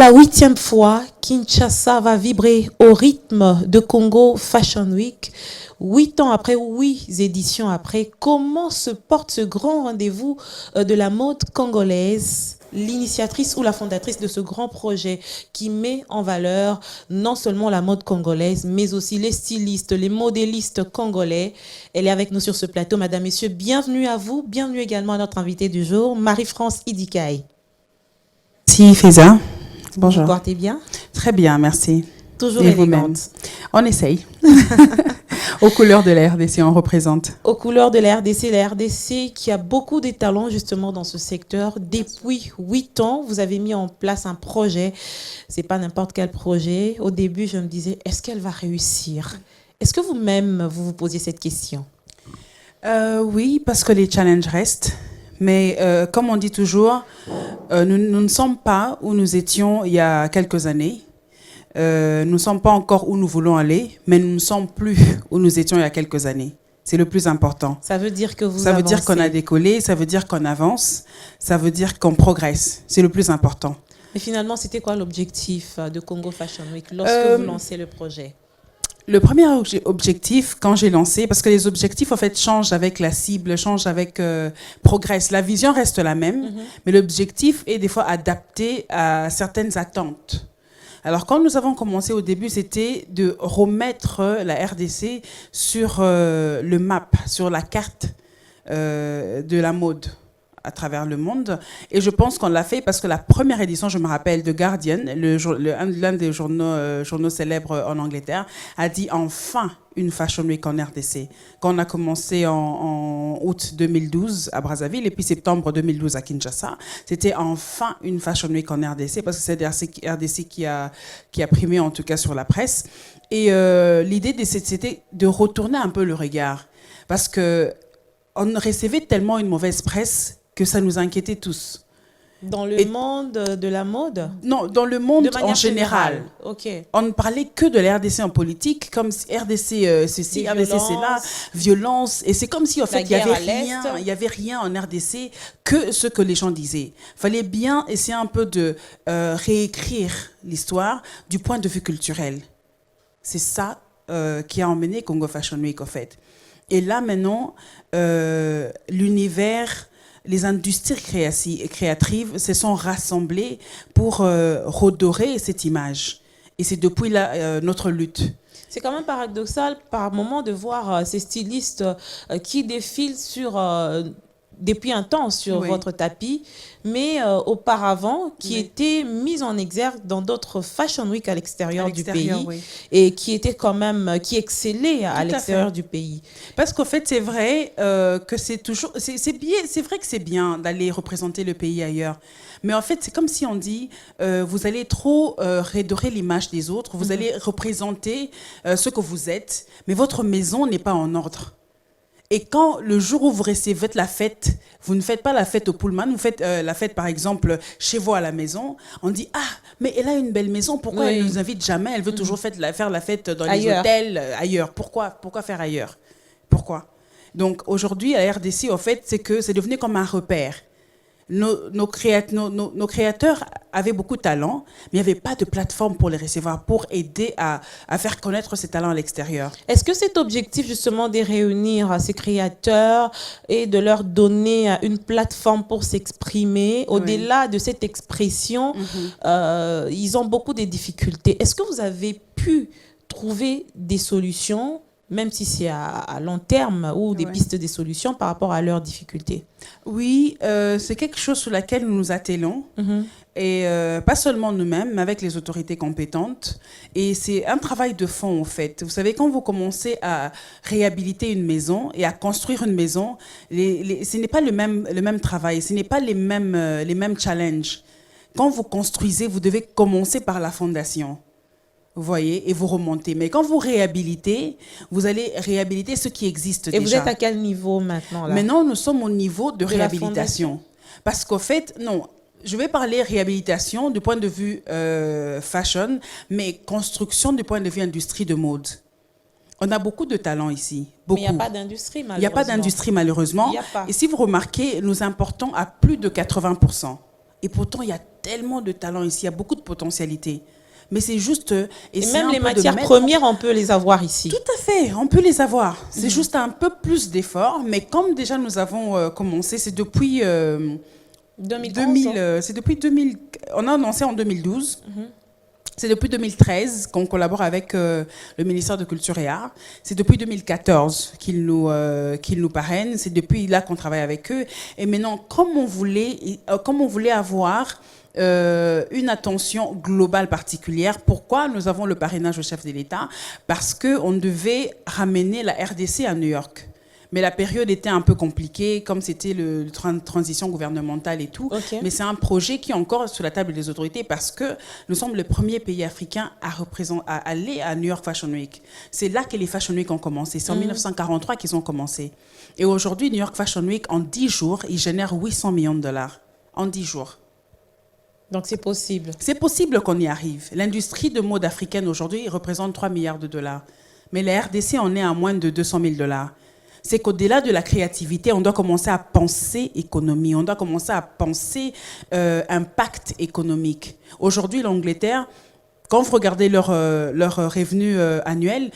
la 8e fois, Kinshasa va vibrer au rythme de Congo Fashion Week. 8 ans après, 8 éditions après, comment se porte ce grand rendez-vous de la mode congolaise, l'initiatrice ou la fondatrice de ce grand projet qui met en valeur non seulement la mode congolaise, mais aussi les stylistes, les modélistes congolais. Elle est avec nous sur ce plateau. Madame, Messieurs, bienvenue à vous. Bienvenue également à notre invitée du jour, Marie-France Idikaï. Merci Faiza. Bonjour. Vous portez bien? Très bien, merci. Toujours et élégante. On essaye. Aux couleurs de la RDC, on représente. Aux couleurs de la RDC qui a beaucoup de talents justement dans ce secteur. Depuis 8 ans, vous avez mis en place un projet. C'est pas n'importe quel projet. Au début, je me disais, est-ce qu'elle va réussir? Est-ce que vous-même, vous vous posiez cette question? Oui, parce que les challenges restent. Mais comme on dit toujours, nous ne sommes pas où nous étions il y a quelques années. Nous ne sommes pas encore où nous voulons aller, mais nous ne sommes plus où nous étions il y a quelques années. C'est le plus important. Ça veut dire que vous Ça veut avancez. dire qu'on a décollé, ça veut dire qu'on avance, ça veut dire qu'on progresse. C'est le plus important. Mais finalement, c'était quoi l'objectif de Congo Fashion Week lorsque vous lancez le projet? Le premier objectif, quand j'ai lancé, parce que les objectifs, en fait, changent avec la cible, changent avec progresse. La vision reste la même, mais l'objectif est des fois adapté à certaines attentes. Alors, quand nous avons commencé au début, c'était de remettre la RDC sur le map, sur la carte de la mode à travers le monde. Et je pense qu'on l'a fait parce que la première édition, je me rappelle, de Guardian, l'un des journaux célèbres en Angleterre, a dit enfin une Fashion Week en RDC. Quand on a commencé en août 2012 à Brazzaville et puis septembre 2012 à Kinshasa, c'était enfin une Fashion Week en RDC parce que c'est RDC qui a primé en tout cas sur la presse. Et l'idée, c'était de retourner un peu le regard parce que on recevait tellement une mauvaise presse que ça nous inquiétait tous. Dans le monde de la mode? Non, dans le monde de en général. Ok. On ne parlait que de la RDC en politique, comme RDC ceci, Des RDC cela, violence. Et c'est comme si en fait il y avait rien en RDC que ce que les gens disaient. Il fallait bien essayer un peu de réécrire l'histoire du point de vue culturel. C'est ça qui a emmené Congo Fashion Week en fait. Et là maintenant, l'univers, les industries créatives se sont rassemblées pour redorer cette image. Et c'est depuis là notre lutte. C'est quand même paradoxal par moment de voir ces stylistes qui défilent depuis un temps sur votre tapis, mais auparavant qui étaient mis en exergue dans d'autres Fashion Week à l'extérieur du pays et qui étaient quand même, qui excellaient à l'extérieur du pays. Parce qu'en fait, c'est vrai que c'est vrai que c'est bien d'aller représenter le pays ailleurs. Mais en fait, c'est comme si on dit, vous allez trop redorer l'image des autres, vous allez représenter ce que vous êtes, mais votre maison n'est pas en ordre. Et quand le jour où vous faites la fête, vous ne faites pas la fête au Pullman, vous faites la fête par exemple chez vous à la maison, on dit ah mais elle a une belle maison, pourquoi elle ne nous invite jamais? Elle veut toujours faire la fête dans les hôtels ailleurs. Pourquoi faire ailleurs? Pourquoi? Donc aujourd'hui la RDC en fait c'est devenu comme un repère. Nos créateurs avaient beaucoup de talent, mais il n'y avait pas de plateforme pour les recevoir, pour aider à faire connaître ces talents à l'extérieur. Est-ce que cet objectif justement de réunir ces créateurs et de leur donner une plateforme pour s'exprimer, au-delà de cette expression, ils ont beaucoup de difficultés. Est-ce que vous avez pu trouver des solutions, même si c'est à long terme, ou des pistes des solutions par rapport à leurs difficultés? Oui, c'est quelque chose sur laquelle nous nous attelons. Et pas seulement nous-mêmes, mais avec les autorités compétentes. Et c'est un travail de fond, en fait. Vous savez, quand vous commencez à réhabiliter une maison et à construire une maison, ce n'est pas le même travail, ce n'est pas les mêmes challenges. Quand vous construisez, vous devez commencer par la fondation. Vous voyez, et vous remontez. Mais quand vous réhabilitez, vous allez réhabiliter ce qui existe déjà. Et vous êtes à quel niveau maintenant là? Maintenant, nous sommes au niveau de réhabilitation. Parce qu'au fait, non, je vais parler réhabilitation du point de vue fashion, mais construction du point de vue industrie de mode. On a beaucoup de talents ici. Beaucoup. Mais il n'y a pas d'industrie, malheureusement. Il n'y a pas d'industrie, malheureusement. Et si vous remarquez, nous importons à plus de 80%. Et pourtant, il y a tellement de talent ici, il y a beaucoup de potentialité. Mais c'est juste... Et même les matières premières, on peut les avoir ici. Tout à fait, on peut les avoir. C'est juste un peu plus d'efforts. Mais comme déjà nous avons commencé, c'est depuis... 2011, c'est depuis 2000... On a annoncé en 2012. C'est depuis 2013 qu'on collabore avec le ministère de Culture et Arts. C'est depuis 2014 qu'ils nous parrainent. C'est depuis là qu'on travaille avec eux. Et maintenant, comme on voulait avoir une attention globale particulière, pourquoi nous avons le parrainage au chef de l'État? Parce qu'on devait ramener la RDC à New York. Mais la période était un peu compliquée, comme c'était le transition gouvernementale et tout. Okay. Mais c'est un projet qui est encore sur la table des autorités parce que nous sommes le premier pays africain à aller à New York Fashion Week. C'est là que les Fashion Week ont commencé. C'est en 1943 qu'ils ont commencé. Et aujourd'hui, New York Fashion Week, en 10 jours, ils génèrent 800 millions de dollars. En 10 jours. Donc c'est possible. C'est possible qu'on y arrive. L'industrie de mode africaine aujourd'hui représente 3 milliards de dollars. Mais la RDC en est à moins de 200 000 dollars. C'est qu'au-delà de la créativité, on doit commencer à penser économie, on doit commencer à penser impact économique. Aujourd'hui, l'Angleterre, quand vous regardez leur revenu annuel,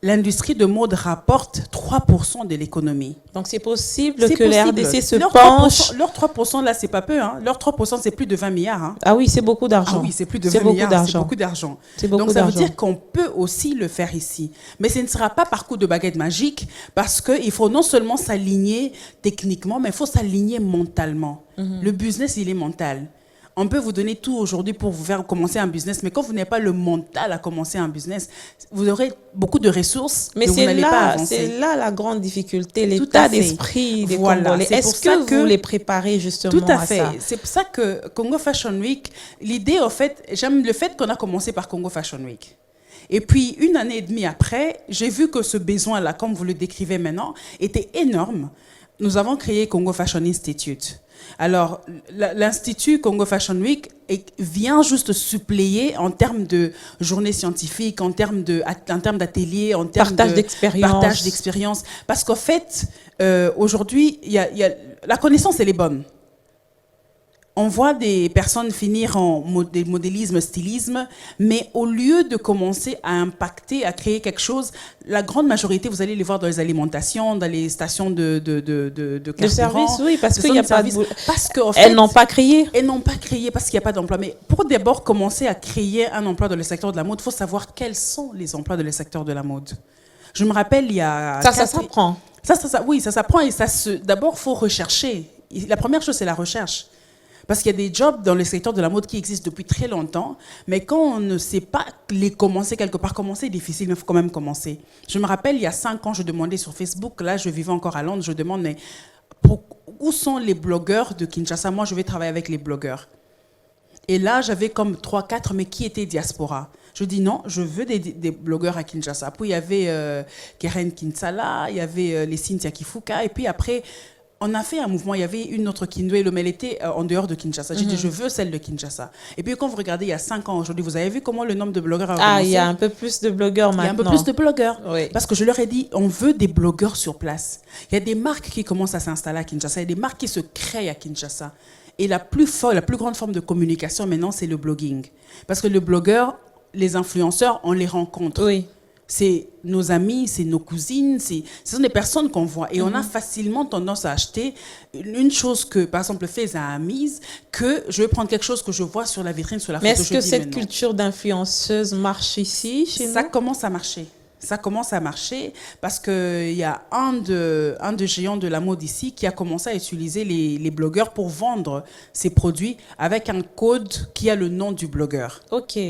l'industrie de mode rapporte 3% de l'économie. Donc c'est possible que la RDC se penche. Leur 3% là, c'est pas peu. Hein. Leur 3%, c'est plus de 20 milliards. Hein. Ah oui, c'est beaucoup d'argent. Ah oui, c'est plus de 20 milliards. C'est beaucoup d'argent. Donc ça veut dire qu'on peut aussi le faire ici. Mais ce ne sera pas par coup de baguette magique parce qu'il faut non seulement s'aligner techniquement, mais il faut s'aligner mentalement. Le business, il est mental. On peut vous donner tout aujourd'hui pour vous faire commencer un business, mais quand vous n'avez pas le mental à commencer un business, vous aurez beaucoup de ressources, mais vous n'allez pas avancer. C'est là la grande difficulté, l'état d'esprit des Congolais. Est-ce que vous les préparez justement à ça? Tout à fait. C'est pour ça que Congo Fashion Week, l'idée, en fait, j'aime le fait qu'on a commencé par Congo Fashion Week. Et puis, 1 année et demie après, j'ai vu que ce besoin-là, comme vous le décrivez maintenant, était énorme. Nous avons créé Congo Fashion Institute. Alors, l'Institut Congo Fashion Week vient juste suppléer en termes de journée scientifique, en termes d'ateliers, en termes partage d'expérience. Parce qu'en fait, aujourd'hui, la connaissance, elle est bonne. On voit des personnes finir en modélisme, stylisme, mais au lieu de commencer à impacter, à créer quelque chose, la grande majorité, vous allez les voir dans les alimentations, dans les stations de service, oui, parce qu'il n'y a pas de... Parce qu'en fait, elles n'ont pas créé. Elles n'ont pas créé parce qu'il n'y a pas d'emploi. Mais pour d'abord commencer à créer un emploi dans le secteur de la mode, il faut savoir quels sont les emplois dans le secteur de la mode. Je me rappelle, il y a... Ça s'apprend. Oui, ça s'apprend et d'abord, il faut rechercher. La première chose, c'est la recherche. Parce qu'il y a des jobs dans le secteur de la mode qui existent depuis très longtemps, mais quand on ne sait pas les commencer quelque part, commencer est difficile, mais il faut quand même commencer. Je me rappelle, il y a 5 ans, je demandais sur Facebook, là je vivais encore à Londres, je demande, mais où sont les blogueurs de Kinshasa? Moi, je vais travailler avec les blogueurs. Et là, j'avais comme 3-4, mais qui étaient diaspora? Je dis non, je veux des blogueurs à Kinshasa. Puis il y avait Keren Kinsala, il y avait les Cynthia Kifuka, et puis après... On a fait un mouvement, il y avait une autre Kindwelo, mais elle était en dehors de Kinshasa. J'ai dit, je veux celle de Kinshasa. Et puis quand vous regardez, il y a 5 ans aujourd'hui, vous avez vu comment le nombre de blogueurs a augmenté? Ah, il y a un peu plus de blogueurs maintenant. Il y a un peu plus de blogueurs. Oui. Parce que je leur ai dit, on veut des blogueurs sur place. Il y a des marques qui commencent à s'installer à Kinshasa. Il y a des marques qui se créent à Kinshasa. Et la plus grande forme de communication maintenant, c'est le blogging. Parce que le blogueur, les influenceurs, on les rencontre. Oui. C'est nos amis, c'est nos cousines, ce sont des personnes qu'on voit. Et on a facilement tendance à acheter une chose que, par exemple, Faiza a mise, que je vais prendre quelque chose que je vois sur la vitrine, sur la photo. Mais est-ce que cette culture d'influenceuse marche ici, chez nous? Ça commence à marcher. Ça commence à marcher parce qu'il y a un de géants de la mode ici qui a commencé à utiliser les blogueurs pour vendre ses produits avec un code qui a le nom du blogueur. Ok.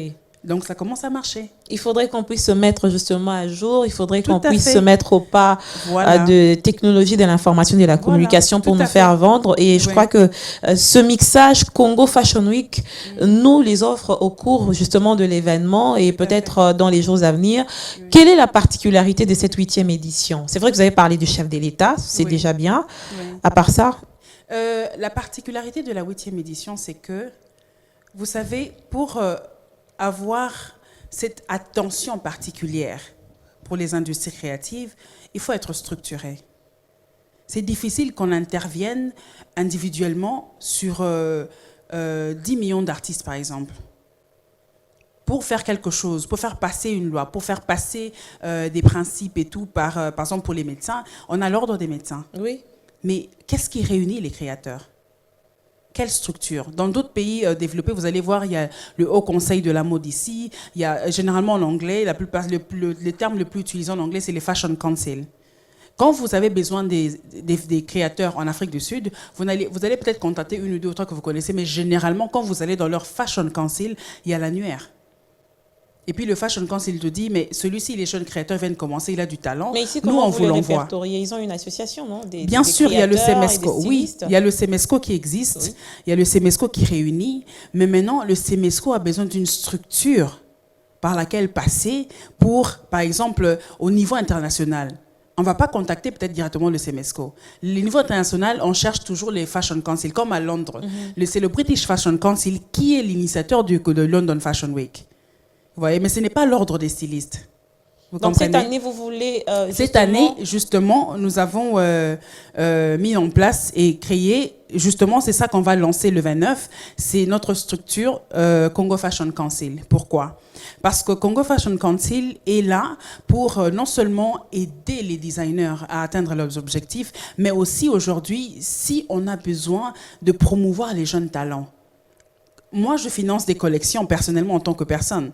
Donc ça commence à marcher. Il faudrait qu'on puisse se mettre justement à jour, il faudrait qu'on puisse se mettre au pas de technologie de l'information et de la communication pour nous faire vendre. Et je crois que ce mixage Congo Fashion Week nous les offre au cours justement de l'événement et peut-être dans les jours à venir. Quelle est la particularité de cette 8e édition? C'est vrai que vous avez parlé du chef de l'État, c'est déjà bien. À part ça? La particularité de la 8e édition, c'est que, vous savez, pour... avoir cette attention particulière pour les industries créatives, il faut être structuré. C'est difficile qu'on intervienne individuellement sur 10 millions d'artistes, par exemple, pour faire quelque chose, pour faire passer une loi, pour faire passer des principes et tout, par exemple pour les médecins, on a l'ordre des médecins. Oui. Mais qu'est-ce qui réunit les créateurs? Quelle structure? Dans d'autres pays développés, vous allez voir, il y a le Haut Conseil de la mode ici, il y a généralement en anglais, le terme le plus utilisé en anglais, c'est les Fashion Council. Quand vous avez besoin des créateurs en Afrique du Sud, vous allez peut-être contacter une ou deux ou trois que vous connaissez, mais généralement, quand vous allez dans leur Fashion Council, il y a l'annuaire. Et puis le Fashion Council te dit, mais celui-ci, les jeunes créateurs viennent commencer, il a du talent. Mais ici, nous, comment on vous vous les l'envoie. répertoriez? Ils ont une association, non? Bien sûr, il y a le CEMESCO. Oui, il y a le CEMESCO qui existe. Oui. Il y a le CEMESCO qui réunit. Mais maintenant, le CEMESCO a besoin d'une structure par laquelle passer pour, par exemple, au niveau international. On ne va pas contacter peut-être directement le CEMESCO. Le niveau international, on cherche toujours les Fashion Council, comme à Londres. C'est le British Fashion Council qui est l'initiateur de London Fashion Week. Vous voyez, mais ce n'est pas l'ordre des stylistes. Vous Donc comprenez? cette année, vous voulez Cette année, justement, nous avons mis en place et créé, justement, c'est ça qu'on va lancer le 29, c'est notre structure Congo Fashion Council. Pourquoi? Parce que Congo Fashion Council est là pour non seulement aider les designers à atteindre leurs objectifs, mais aussi aujourd'hui, si on a besoin de promouvoir les jeunes talents. Moi, je finance des collections personnellement en tant que personne.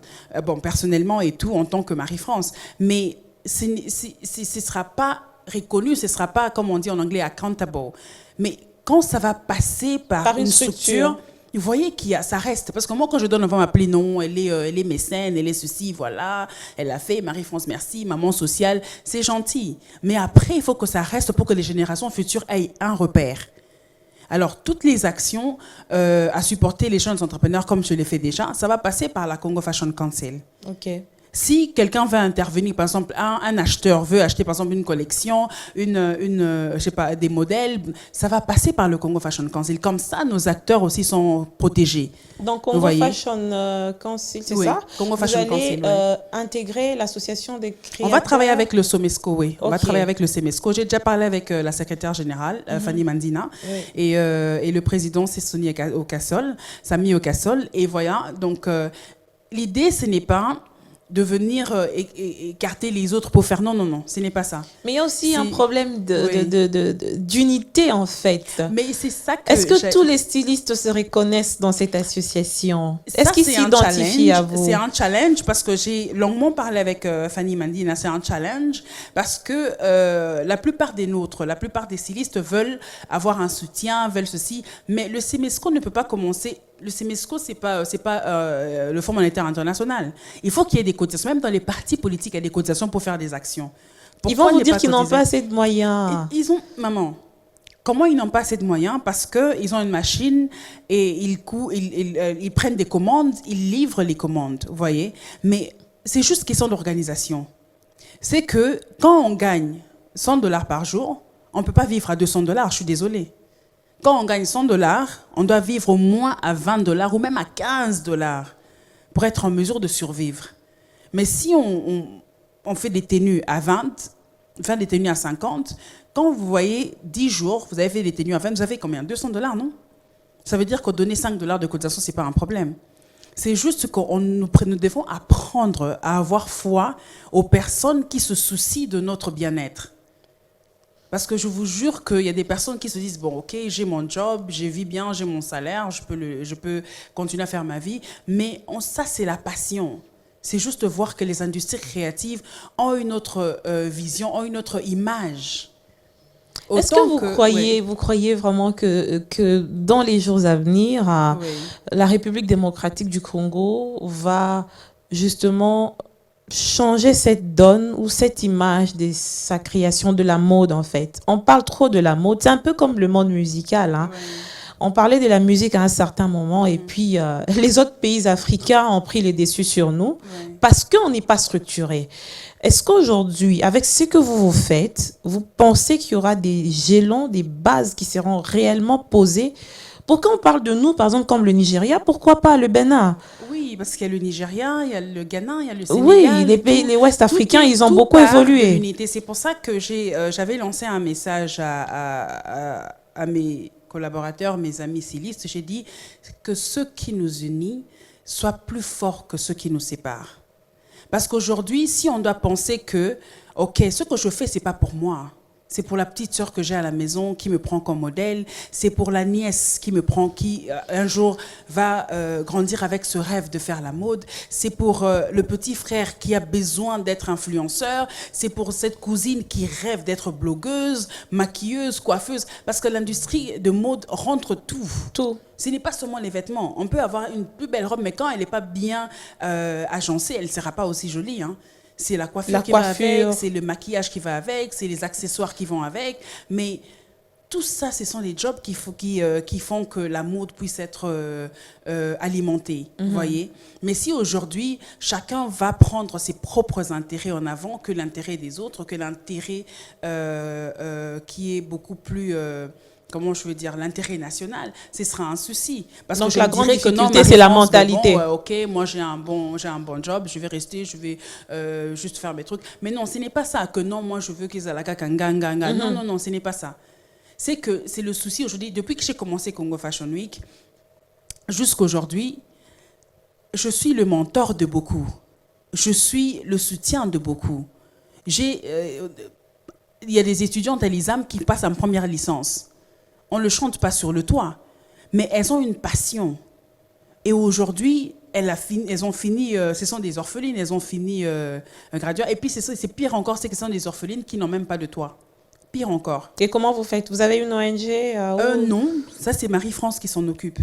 Personnellement et tout en tant que Marie-France. Mais ce ne sera pas reconnu, ce ne sera pas, comme on dit en anglais, accountable. Mais quand ça va passer par une structure, vous voyez ça reste. Parce que moi, quand je donne, on va m'appeler non, elle est mécène, elle est ceci, voilà. Elle a fait Marie-France, merci, maman sociale. C'est gentil. Mais après, il faut que ça reste pour que les générations futures aient un repère. Alors, toutes les actions à supporter les jeunes entrepreneurs, comme je l'ai fait déjà, ça va passer par la Congo Fashion Council. Ok. Si quelqu'un veut intervenir, par exemple, un acheteur veut acheter, par exemple, une collection, je sais pas, des modèles, ça va passer par le Congo Fashion Council. Comme ça, nos acteurs aussi sont protégés. Donc, Congo Fashion Council, c'est ça? Congo Fashion Council, intégrer l'association des créateurs. On va travailler avec le SOMESCO, oui. Okay. On va travailler avec le SOMESCO. J'ai déjà parlé avec la secrétaire générale, Fanny Mandina, et le président, c'est Samy Okassol. Et voilà, donc, l'idée, ce n'est pas de venir écarter les autres pour faire non, ce n'est pas ça. Mais il y a aussi un problème d'unité en fait. Mais c'est ça que est-ce que tous les stylistes se reconnaissent dans cette association? Est-ce qu'ils s'identifient à vous? C'est un challenge parce que j'ai longuement parlé avec Fanny Mandina. C'est un challenge parce que la plupart des nôtres, la plupart des stylistes veulent avoir un soutien, veulent ceci, mais le CEMESCO ne peut pas commencer. Le CEMESCO, c'est pas le Fonds monétaire international. Il faut qu'il y ait des cotisations. Même dans les partis politiques, il y a des cotisations pour faire des actions. Pourquoi ils vont vous dire qu'ils n'ont pas assez de moyens. Maman, comment ils n'ont pas assez de moyens? Parce qu'ils ont une machine et ils prennent des commandes, ils livrent les commandes, vous voyez. Mais c'est juste question d'organisation. C'est que quand on gagne $100 par jour, on ne peut pas vivre à $200, je suis désolée. Quand on gagne $100, on doit vivre au moins à $20 ou même à $15 pour être en mesure de survivre. Mais si on fait des tenues à 20, des tenues à 50, quand vous voyez 10 jours, vous avez fait des tenues à 20, vous avez combien? $200, non? Ça veut dire qu'on donner $5 de cotisation, ce n'est pas un problème. C'est juste que nous devons apprendre à avoir foi aux personnes qui se soucient de notre bien-être. Parce que je vous jure qu'il y a des personnes qui se disent, bon, ok, j'ai mon job, je vis bien, j'ai mon salaire, je peux continuer à faire ma vie. Mais ça, c'est la passion. C'est juste voir que les industries créatives ont une autre vision, ont une autre image. Est-ce que vous croyez vraiment que dans les jours à venir, la République démocratique du Congo va justement changer cette donne ou cette image de sa création de la mode en fait? On parle trop de la mode, c'est un peu comme le monde musical, hein. On parlait de la musique à un certain moment et puis les autres pays africains ont pris les dessus sur nous parce qu'on n'est pas structuré. Est-ce qu'aujourd'hui, avec ce que vous faites, vous pensez qu'il y aura des jalons, des bases qui seront réellement posées? Pourquoi on parle de nous, par exemple, comme le Nigeria, pourquoi pas le Bénin? Oui, parce qu'il y a le Nigeria, il y a le Ghana, il y a le Sénégal. Oui, les Ouest africains, ils ont beaucoup évolué. C'est pour ça que j'avais lancé un message à mes collaborateurs, mes amis stylistes, j'ai dit que ce qui nous unit soit plus fort que ce qui nous sépare. Parce qu'aujourd'hui, si on doit penser que, OK, ce que je fais, c'est pas pour moi. C'est pour la petite sœur que j'ai à la maison qui me prend comme modèle. C'est pour la nièce qui me prend, qui un jour va grandir avec ce rêve de faire la mode. C'est pour le petit frère qui a besoin d'être influenceur. C'est pour cette cousine qui rêve d'être blogueuse, maquilleuse, coiffeuse. Parce que l'industrie de mode rentre tout. Tout. Ce n'est pas seulement les vêtements. On peut avoir une plus belle robe, mais quand elle n'est pas bien agencée, elle ne sera pas aussi jolie, hein. C'est la coiffure qui va avec, c'est le maquillage qui va avec, c'est les accessoires qui vont avec. Mais tout ça, ce sont les jobs qui font que la mode puisse être alimentée, voyez. Mais si aujourd'hui, chacun va prendre ses propres intérêts en avant que l'intérêt des autres, que l'intérêt qui est beaucoup plus... comment je veux dire, l'intérêt national, ce sera un souci. Parce donc que la grande difficulté, c'est la mentalité. Bon, OK, moi j'ai un bon job, je vais rester, je vais juste faire mes trucs. Mais non, ce n'est pas ça. Que non, moi je veux qu'ils aient la ganga. Non, ce n'est pas ça. C'est que c'est le souci aujourd'hui. Depuis que j'ai commencé Congo Fashion Week, jusqu'à aujourd'hui, je suis le mentor de beaucoup. Je suis le soutien de beaucoup. Il y a des étudiantes à l'ISAM qui passent en première licence. On ne le chante pas sur le toit, mais elles ont une passion. Et aujourd'hui, elles ont fini, ce sont des orphelines, elles ont fini un graduat. Et puis c'est pire encore, c'est que ce sont des orphelines qui n'ont même pas de toit. Pire encore. Et comment vous faites? Vous avez une ONG Non, ça c'est Marie-France qui s'en occupe.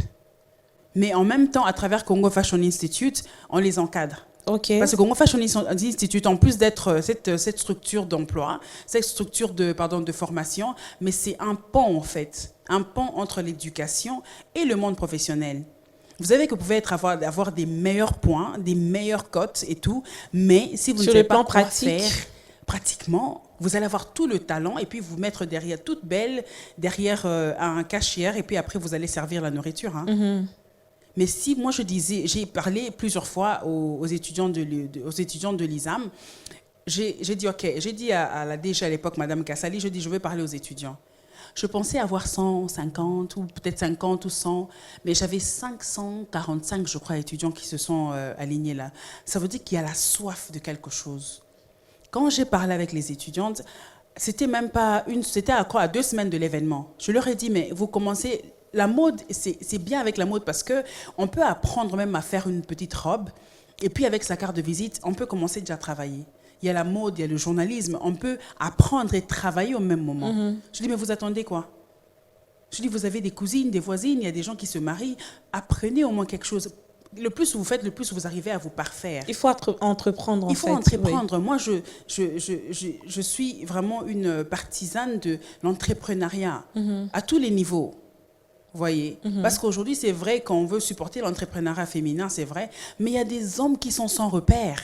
Mais en même temps, à travers Congo Fashion Institute, on les encadre. Okay. Parce que Congo Fashion Institute, en plus d'être cette structure d'emploi, cette structure de formation, mais c'est un pont en fait, un pont entre l'éducation et le monde professionnel. Vous savez que vous pouvez avoir des meilleurs points, des meilleures cotes et tout, mais si vous ne savez pas quoi faire, pratiquement, vous allez avoir tout le talent et puis vous mettre derrière, toute belle, derrière un cachetière et puis après vous allez servir la nourriture. Hein. Mais si, moi je disais, j'ai parlé plusieurs fois aux étudiants de l'ISAM, j'ai dit, OK, j'ai dit à la DG à l'époque, Madame Kassali, je dis, je veux parler aux étudiants. Je pensais avoir 150 ou peut-être 50 ou 100, mais j'avais 545, je crois, étudiants qui se sont alignés là. Ça veut dire qu'il y a la soif de quelque chose. Quand j'ai parlé avec les étudiantes, c'était même pas c'était à 2 semaines de l'événement. Je leur ai dit, mais vous commencez... La mode, c'est bien avec la mode parce qu'on peut apprendre même à faire une petite robe et puis avec sa carte de visite, on peut commencer déjà à travailler. Il y a la mode, il y a le journalisme, on peut apprendre et travailler au même moment. Je dis, mais vous attendez quoi? Je dis, vous avez des cousines, des voisines, il y a des gens qui se marient, apprenez au moins quelque chose. Le plus vous faites, le plus vous arrivez à vous parfaire. Il faut entreprendre, Il faut entreprendre. Oui. Moi, je suis vraiment une partisane de l'entrepreneuriat à tous les niveaux. Vous voyez, parce qu'aujourd'hui, c'est vrai qu'on veut supporter l'entrepreneuriat féminin, c'est vrai, mais il y a des hommes qui sont sans repère.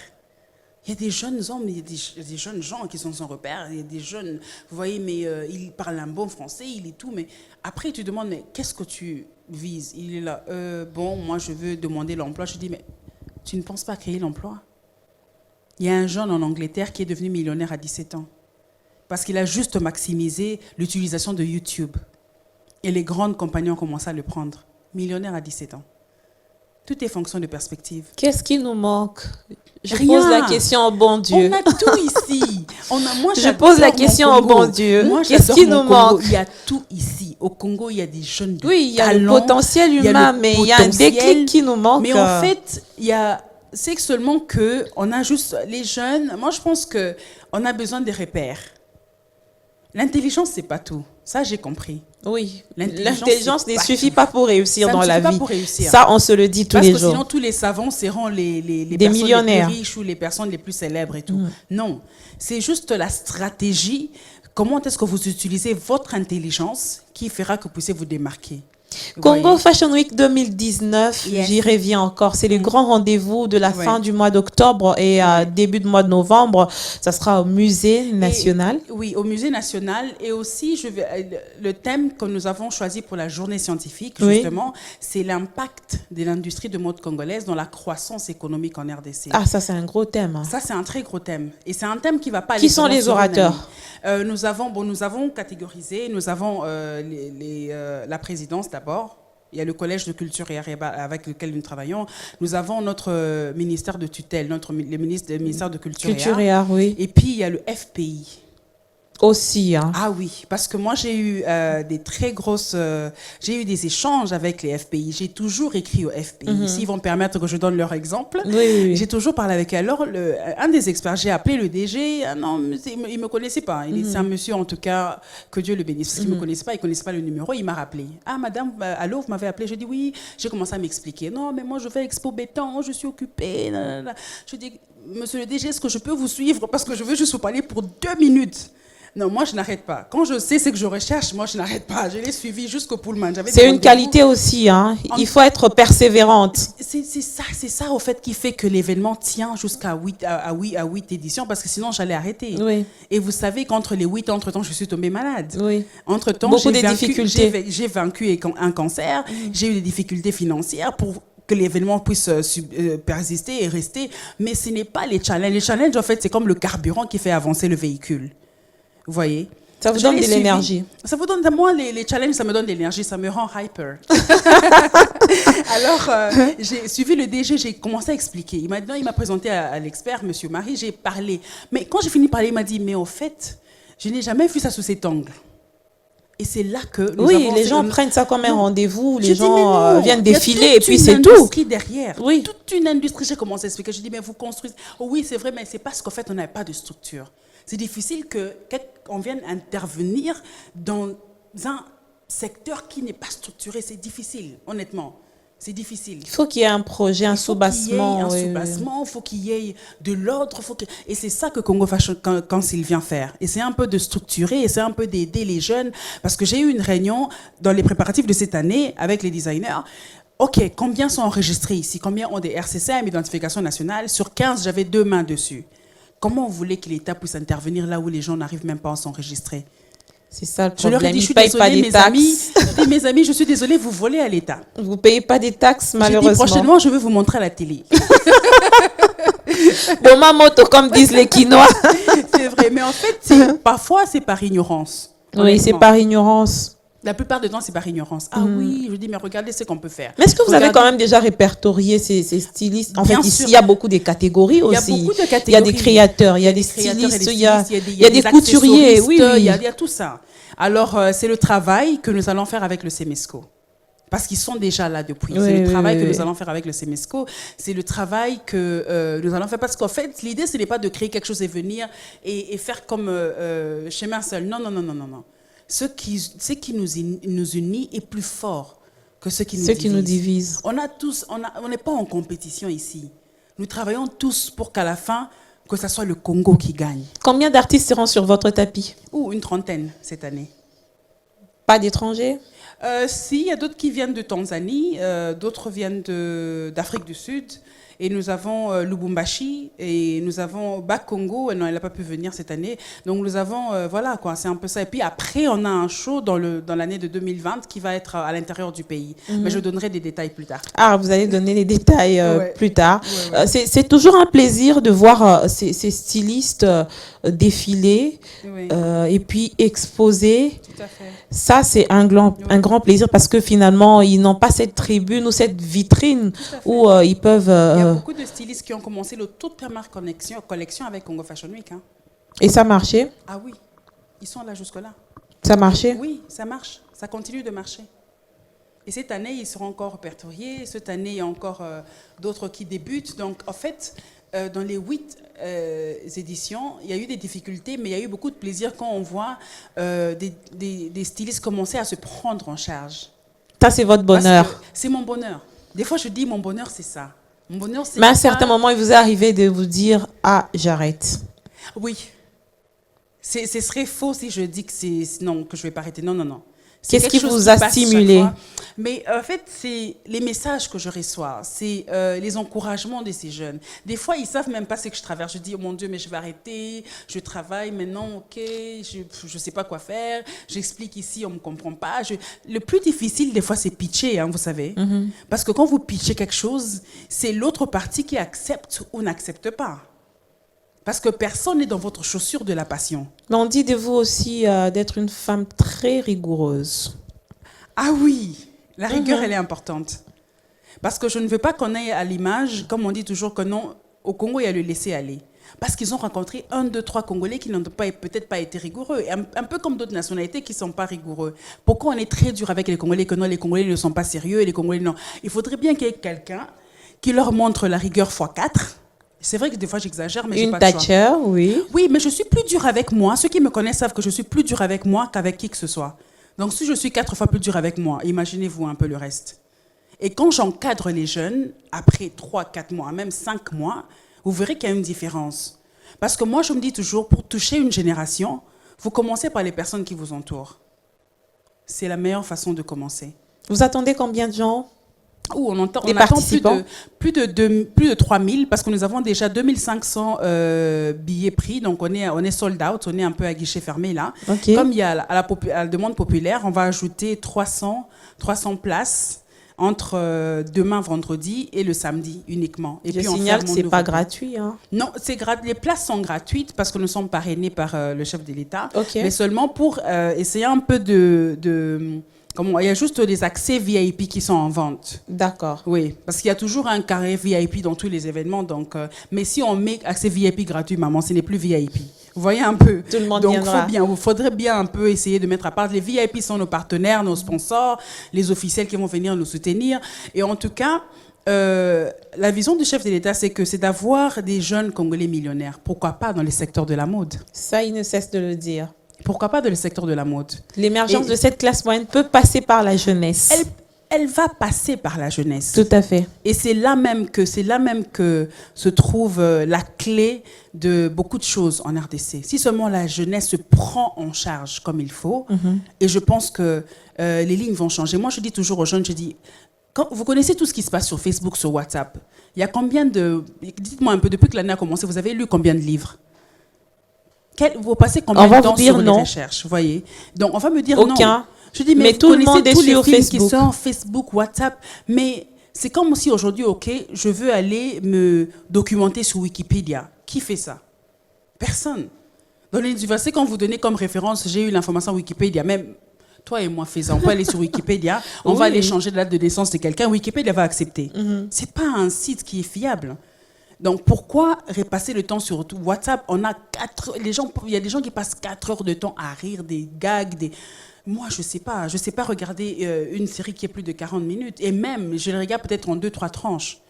Il y a des jeunes hommes, il y a des jeunes gens qui sont sans repère, il y a des jeunes, vous voyez, mais il parle un bon français, il est tout, mais après, tu demandes, mais qu'est-ce que tu vises? Il est là, bon, moi, je veux demander l'emploi. Je dis, mais tu ne penses pas créer l'emploi? Il y a un jeune en Angleterre qui est devenu millionnaire à 17 ans, parce qu'il a juste maximisé l'utilisation de YouTube. Et les grandes compagnies ont commencé à le prendre. Millionnaire à 17 ans. Tout est fonction de perspective. Qu'est-ce qui nous manque? Je Rien. Pose la question au bon Dieu. On a tout ici. Je pose la question au bon Dieu. Qu'est-ce qui nous manque? Il y a tout ici. Au Congo, il y a des jeunes de Oui, il y a talent, le potentiel humain, mais il y a un déclic qui nous manque. Mais en fait, c'est seulement que on a juste les jeunes. Moi, je pense que on a besoin des repères. L'intelligence, c'est pas tout. Ça, j'ai compris. Oui, l'intelligence ne suffit tout. pas pour réussir Ça dans la vie. Pour réussir. Ça, on se le dit tous les jours. Parce que sinon, tous les savants seront les des personnes millionnaires. les plus riches ou les personnes les plus célèbres et tout. Non, c'est juste la stratégie. Comment est-ce que vous utilisez votre intelligence qui fera que vous puissiez vous démarquer? Vous Congo voyez? Fashion Week 2019, Yes. j'y reviens encore. C'est le grand rendez-vous de la Ouais. fin du mois d'octobre et début du mois de novembre. Ça sera au Musée national. Oui, au Musée national. Et aussi, le thème que nous avons choisi pour la journée scientifique, Oui. justement, c'est l'impact de l'industrie de mode congolaise dans la croissance économique en RDC. Ah, ça c'est un gros thème, hein. Ça, c'est un très gros thème. Et c'est un thème qui va pas aller Qui sont seulement les sur une orateurs? année. Nous avons catégorisé, nous avons la présidence d'abord. Il y a le collège de culture et arts avec lequel nous travaillons. Nous avons notre ministère de tutelle, le ministère de Culture et art, oui. Et puis, il y a le FPI. Aussi, hein. Ah oui, parce que moi, j'ai eu j'ai eu des échanges avec les FPI. J'ai toujours écrit au FPI. S'ils vont me permettre que je donne leur exemple. Oui, oui, oui. J'ai toujours parlé avec eux. Alors, un des experts, j'ai appelé le DG. Ah non, il me connaissait pas. C'est un monsieur, en tout cas, que Dieu le bénisse. Parce qu'il me connaissait pas, il connaissait pas le numéro. Il m'a rappelé. Ah, madame, allô, vous m'avez appelé. Je dis oui. J'ai commencé à m'expliquer. Non, mais moi, je vais à Expo Béton. Je suis occupée. Je dis, monsieur le DG, est-ce que je peux vous suivre? Parce que je veux juste vous parler pour 2 minutes. Non, moi, je n'arrête pas. Quand je sais ce que je recherche, moi, je n'arrête pas. Je l'ai suivi jusqu'au Pullman. C'est une qualité aussi, hein. Il faut être persévérante. C'est ça, au fait, qui fait que l'événement tient jusqu'à 8 éditions, parce que sinon, j'allais arrêter. Oui. Et vous savez qu'entre les 8, entre-temps, je suis tombée malade. Oui. Entre-temps, Beaucoup de difficultés. j'ai vaincu un cancer, j'ai eu des difficultés financières pour que l'événement puisse persister et rester. Mais ce n'est pas les challenges. Les challenges, en fait, c'est comme le carburant qui fait avancer le véhicule. Vous voyez? Ça vous donne de l'énergie. Ça vous donne, moi, les challenges, ça me donne de l'énergie, ça me rend hyper. Alors, j'ai suivi le DG, j'ai commencé à expliquer. Il m'a présenté à l'expert, Monsieur Marie, j'ai parlé. Mais quand j'ai fini de parler, il m'a dit, mais au fait, je n'ai jamais vu ça sous cet angle. Et c'est là que les gens prennent ça comme un rendez-vous, les Je dis, mais gens non, viennent il y a défiler et toute puis une c'est tout. industrie derrière. Oui. Toute une industrie. J'ai commencé à expliquer. Je dis, mais vous construisez. Oh oui, c'est vrai, mais c'est parce qu'en fait, on n'avait pas de structure. C'est difficile qu'on vienne intervenir dans un secteur qui n'est pas structuré. C'est difficile, honnêtement. C'est difficile. Il faut qu'il y ait un projet, un soubassement. Il faut qu'il y ait de l'ordre. Et c'est ça que Congo Fashion Council vient faire. Et c'est un peu de structurer, et c'est un peu d'aider les jeunes. Parce que j'ai eu une réunion dans les préparatifs de cette année avec les designers. OK, combien sont enregistrés ici? Combien ont des RCCM, identification nationale? Sur 15, j'avais 2 mains dessus. Comment vous voulez que l'État puisse intervenir là où les gens n'arrivent même pas à s'enregistrer? C'est ça le Je leur ai problème. dit, je Ils suis ne payent pas désolée, des taxes. je dis, mes amis, je suis désolée, vous volez à l'État. Vous ne payez pas des taxes, Je malheureusement. dis, prochainement, je vais vous montrer à la télé. Bon, ma moto, comme disent les Quinois. C'est vrai, mais en fait, parfois, c'est par ignorance. Oui, c'est par ignorance. La plupart du temps, c'est par ignorance. Ah oui, je dis, mais regardez ce qu'on peut faire. Mais est-ce que vous avez quand même déjà répertorié ces stylistes? En fait, Bien ici, sûr. il y a beaucoup de catégories aussi. Il y a beaucoup de catégories. Il y a des créateurs, il y a des stylistes, il y a des couturiers. Oui, il y a tout ça. Alors, c'est le travail que nous allons faire avec le CEMESCO. Parce qu'ils sont déjà là depuis. Oui, c'est le oui, travail oui, que oui. nous allons faire avec le CEMESCO. C'est le travail que nous allons faire. Parce qu'en fait, l'idée, ce n'est pas de créer quelque chose et venir et faire comme chemin seul. Non, non, non, non, non, non. Ce qui nous unit est plus fort que ce qui nous divise. On n'est pas en compétition ici. Nous travaillons tous pour qu'à la fin, que ce soit le Congo qui gagne. Combien d'artistes seront sur votre tapis? Ou une trentaine cette année. Pas d'étrangers? Si, il y a d'autres qui viennent de Tanzanie, d'autres viennent d'Afrique du Sud. Et nous avons Lubumbashi et nous avons Bas-Congo. Non, elle n'a pas pu venir cette année. Donc nous avons, voilà quoi, c'est un peu ça. Et puis après, on a un show dans l'année de 2020 qui va être à l'intérieur du pays. Mais je donnerai des détails plus tard. Ah, vous allez donner les détails Ouais. plus tard. Ouais, ouais. C'est toujours un plaisir de voir ces stylistes défiler Oui. et puis exposer. Tout à fait. Ça, c'est un grand plaisir parce que finalement, ils n'ont pas cette tribune ou cette vitrine où ils peuvent... Il y a beaucoup de stylistes qui ont commencé le toute première collection avec Congo Fashion Week. Hein. Et ça marchait? Ah oui, ils sont là jusque-là. Ça marchait? Oui, ça marche. Ça continue de marcher. Et cette année, ils seront encore répertoriés. Cette année, il y a encore d'autres qui débutent. Donc, en fait, dans les 8 éditions, il y a eu des difficultés, mais il y a eu beaucoup de plaisir quand on voit des stylistes commencer à se prendre en charge. Ça, c'est votre bonheur. C'est mon bonheur. Des fois, je dis, mon bonheur, c'est ça. Mon bonheur, c'est Mais à un ça. certain moment, il vous est arrivé de vous dire « Ah, j'arrête ». Oui. Ce serait faux si je dis que je ne vais pas arrêter. Non, non, non. C'est Qu'est-ce quelque qui chose vous qui a passe chaque stimulé? fois. Mais en fait, c'est les messages que je reçois, c'est les encouragements de ces jeunes. Des fois, ils savent même pas ce que je traverse. Je dis, oh mon Dieu, mais je vais arrêter, je travaille maintenant, ok, je sais pas quoi faire, j'explique ici, on me comprend pas. Le plus difficile, des fois, c'est pitcher, hein, vous savez. Parce que quand vous pitchez quelque chose, c'est l'autre partie qui accepte ou n'accepte pas. Parce que personne n'est dans votre chaussure de la passion. Mais on dit de vous aussi d'être une femme très rigoureuse. Ah oui, la rigueur, elle est importante. Parce que je ne veux pas qu'on ait à l'image, comme on dit toujours, que non, au Congo, il y a le laisser aller. Parce qu'ils ont rencontré 1, 2, 3 Congolais qui n'ont peut-être pas été rigoureux. Un peu comme d'autres nationalités qui ne sont pas rigoureux. Pourquoi on est très dur avec les Congolais, que non, les Congolais ne sont pas sérieux, les Congolais non. Il faudrait bien qu'il y ait quelqu'un qui leur montre la rigueur x4. C'est vrai que des fois j'exagère, mais j'ai Une pas le choix. Thatcher, oui. Oui, mais je suis plus dur avec moi. Ceux qui me connaissent savent que je suis plus dur avec moi qu'avec qui que ce soit. Donc si je suis 4 fois plus dur avec moi, imaginez-vous un peu le reste. Et quand j'encadre les jeunes, après 3, 4 mois, même 5 mois, vous verrez qu'il y a une différence. Parce que moi, je me dis toujours, pour toucher une génération, vous commencez par les personnes qui vous entourent. C'est la meilleure façon de commencer. Vous attendez combien de gens? On attend participants? plus de 3000 parce que nous avons déjà 2500 billets pris. Donc, on est sold out, on est un peu à guichet fermé là. Okay. Comme il y a à la demande populaire, on va ajouter 300 places entre demain, vendredi et le samedi uniquement. Et Je puis on signale que ferme ce au n'est pas nouveau. gratuit. Hein. Non, les places sont gratuites parce que nous sommes parrainés par le chef de l'État. Okay. Mais seulement pour essayer un peu de il y a juste des accès VIP qui sont en vente. D'accord. Oui, parce qu'il y a toujours un carré VIP dans tous les événements. Donc, mais si on met accès VIP gratuit, maman, ce n'est plus VIP. Vous voyez un peu. Tout le monde donc, viendra. il faudrait bien un peu essayer de mettre à part. Les VIP sont nos partenaires, nos sponsors, les officiels qui vont venir nous soutenir. Et en tout cas, la vision du chef de l'État, c'est d'avoir des jeunes Congolais millionnaires. Pourquoi pas dans le secteur de la mode? Ça, il ne cesse de le dire. Pourquoi pas dans le secteur de la mode? L'émergence de cette classe moyenne peut passer par la jeunesse. Elle va passer par la jeunesse. Tout à fait. Et c'est là même que se trouve la clé de beaucoup de choses en RDC. Si seulement la jeunesse se prend en charge comme il faut, et je pense que les lignes vont changer. Moi, je dis toujours aux jeunes, vous connaissez tout ce qui se passe sur Facebook, sur WhatsApp. Il y a combien de... Dites-moi un peu, depuis que l'année a commencé, vous avez lu combien de livres? Vous passez combien de temps sur les recherches, vous voyez? Donc, on va me dire aucun. Non. Je dis, mais tout le monde est sur Facebook. Qui sont Facebook, WhatsApp. Mais c'est comme si aujourd'hui, ok, je veux aller me documenter sur Wikipédia. Qui fait ça? Personne. Dans l'université, quand vous donnez comme référence, j'ai eu l'information Wikipédia, même toi et moi, faisons. On peut aller sur Wikipédia, on va aller changer de date de naissance de quelqu'un, Wikipédia va accepter. C'est pas un site qui est fiable. Donc, pourquoi repasser le temps sur WhatsApp? Il y a des gens qui passent 4 heures de temps à rire, des gags, Moi, je sais pas regarder une série qui est plus de 40 minutes. Et même, je le regarde peut-être en 2-3 tranches.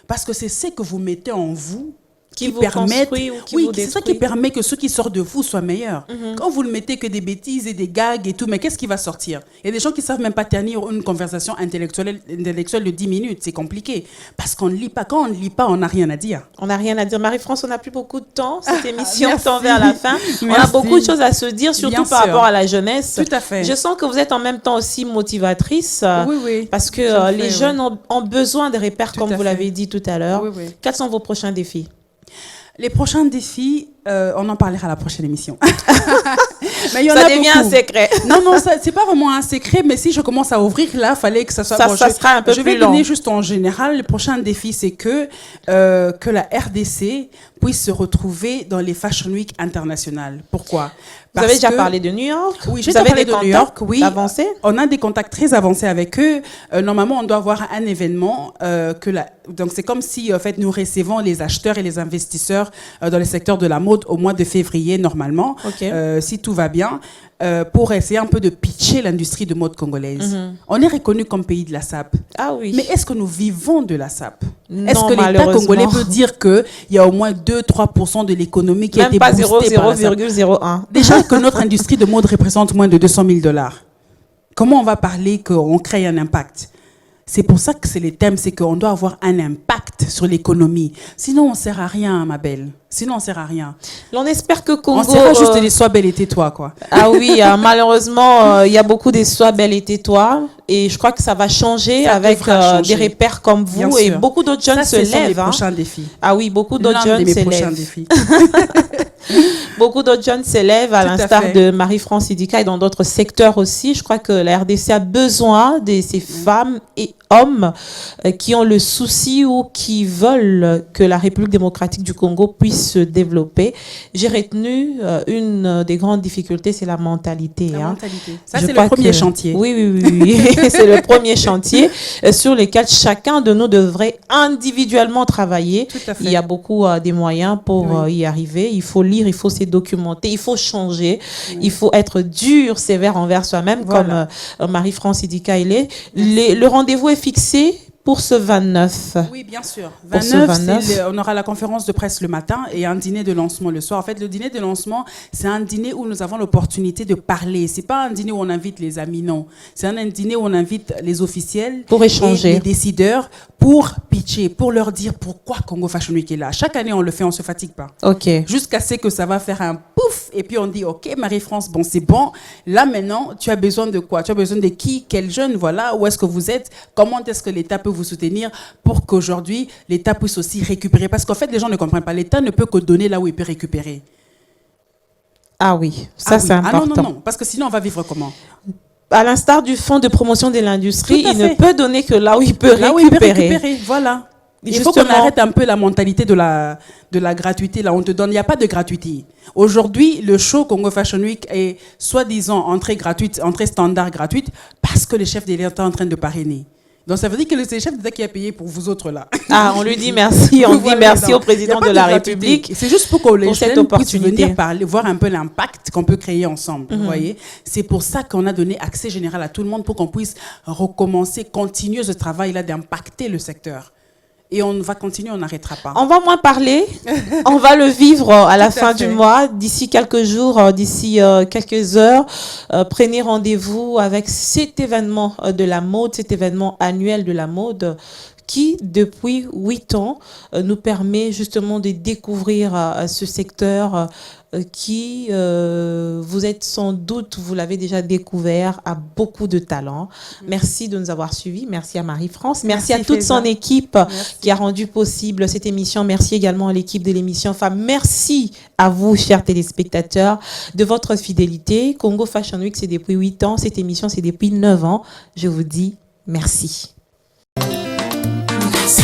Parce que c'est ce que vous mettez en vous qui vous construit ou qui vous détruit. C'est ça qui permet que ce qui sort de vous soit meilleur. Quand vous ne mettez que des bêtises et des gags et tout, mais qu'est-ce qui va sortir? Il y a des gens qui ne savent même pas tenir une conversation intellectuelle de 10 minutes. C'est compliqué. Parce qu'on ne lit pas. Quand on ne lit pas, on n'a rien à dire. On n'a rien à dire. Marie-France, on n'a plus beaucoup de temps. Cette émission tend vers la fin. On a beaucoup de choses à se dire, surtout par rapport à la jeunesse. Tout à fait. Je sens que vous êtes en même temps aussi motivatrice. Oui. Parce que les jeunes ont besoin de repères, comme vous l'avez dit tout à l'heure. Oui. Quels sont vos prochains défis? Les prochains défis, on en parlera à la prochaine émission. Mais ça devient un secret. Non, c'est pas vraiment un secret, mais si je commence à ouvrir, là, il fallait que ça soit... Ça sera un peu plus long. Je vais donner juste en général. Le prochain défi, c'est que la RDC puisse se retrouver dans les Fashion Week internationales. Pourquoi? Vous avez déjà parlé de New York? Oui, j'ai déjà parlé de New York. Oui, avancés? On a des contacts très avancés avec eux. Normalement, on doit avoir un événement. Donc, c'est comme si, en fait, nous recevons les acheteurs et les investisseurs dans le secteur de la mode au mois de février, normalement, si tout va bien, pour essayer un peu de pitcher l'industrie de mode congolaise. On est reconnu comme pays de la SAP. Ah oui. Mais est-ce que nous vivons de la SAP? Non, est-ce que l'État congolais peut dire qu'il y a au moins 2-3% de l'économie qui a été boostée par la SAP? 0,01. Déjà que notre industrie de mode représente moins de $200 000. Comment on va parler qu'on crée un impact? C'est pour ça que c'est les thèmes, c'est qu'on doit avoir un impact sur l'économie. Sinon, on ne sert à rien, ma belle. Sinon, on ne sert à rien. On espère que Congo... On sert à juste les sois belle et tais-toi, quoi. Ah oui, malheureusement, il y a beaucoup des sois belle et tais-toi. Et je crois que ça va changer Ça avec devra changer. des repères comme Bien vous. Et sûr. beaucoup d'autres jeunes Ça, se ce sont les lèvent. prochains défis. Ah oui, beaucoup d'autres L'un de jeunes mes se prochains lèvent. défis. Beaucoup d'autres jeunes s'élèvent à Tout à l'instar fait. de Marie-France Idika et dans d'autres secteurs aussi. Je crois que la RDC a besoin de ces femmes et hommes qui ont le souci ou qui veulent que la République démocratique du Congo puisse se développer. J'ai retenu une des grandes difficultés, c'est la mentalité. La hein. mentalité. Ça, Je c'est crois le premier que- chantier. Oui, oui, oui. oui. C'est le premier chantier sur lequel chacun de nous devrait individuellement travailler. Tout à fait. Il y a beaucoup des moyens pour y arriver. Il faut lire, il faut se documenter, il faut changer, il faut être dur, sévère envers soi-même, Voilà. comme Marie-France Idika il est. Le rendez-vous est fixé pour ce 29. Oui, bien sûr. Pour ce 29, 29. on aura la conférence de presse le matin et un dîner de lancement le soir. En fait, le dîner de lancement, c'est un dîner où nous avons l'opportunité de parler. C'est pas un dîner où on invite les amis, non. C'est un dîner où on invite les officiels Pour échanger. et les décideurs pour pitcher, pour leur dire pourquoi Congo Fashion Week est là. Chaque année, on le fait, on se fatigue pas. Ok. Jusqu'à ce que ça va faire un pouf et puis on dit ok Marie-France, bon c'est bon, là maintenant tu as besoin de quoi, tu as besoin de qui, quel jeune, voilà, où est-ce que vous êtes, comment est-ce que l'État peut vous soutenir pour qu'aujourd'hui l'État puisse aussi récupérer, parce qu'en fait les gens ne comprennent pas, l'État ne peut que donner là où il peut récupérer. Ah oui, ça Ah c'est oui. important. Ah non, parce que sinon on va vivre comment? À l'instar du fonds de promotion de l'industrie, Tout à il ne fait. peut donner que là où il peut Là où il peut récupérer. récupérer, voilà. Il faut Justement. qu'on arrête un peu la mentalité de la gratuité. Là, on te donne, il n'y a pas de gratuité. Aujourd'hui, le show Congo Fashion Week est soi-disant entrée gratuite, entrée standard gratuite, parce que le chef de l'État est en train de parrainer. Donc ça veut dire que c'est le chef d'État qui a payé pour vous autres là. Ah, on lui dit merci, on dit Voilà, merci non. au président Il y a pas de la gratuité. République. C'est juste pour que les pour cette jeunes puissent opportunité. venir parler, voir un peu l'impact qu'on peut créer ensemble. Vous voyez, c'est pour ça qu'on a donné accès général à tout le monde pour qu'on puisse recommencer, continuer ce travail-là d'impacter le secteur. Et on va continuer, on n'arrêtera pas. On va moins parler, on va le vivre à la Tout à fin fait. du mois, d'ici quelques jours, d'ici quelques heures. Prenez rendez-vous avec cet événement de la mode, cet événement annuel de la mode qui, depuis 8 ans, nous permet justement de découvrir ce secteur qui, vous êtes sans doute, vous l'avez déjà découvert, a beaucoup de talent. Merci de nous avoir suivis. Merci à Marie-France. Merci à toute son Faiza. équipe Merci. qui a rendu possible cette émission. Merci également à l'équipe de l'émission Femmes. Merci à vous, chers téléspectateurs, de votre fidélité. Congo Fashion Week, c'est depuis 8 ans. Cette émission, c'est depuis 9 ans. Je vous dis merci. Merci.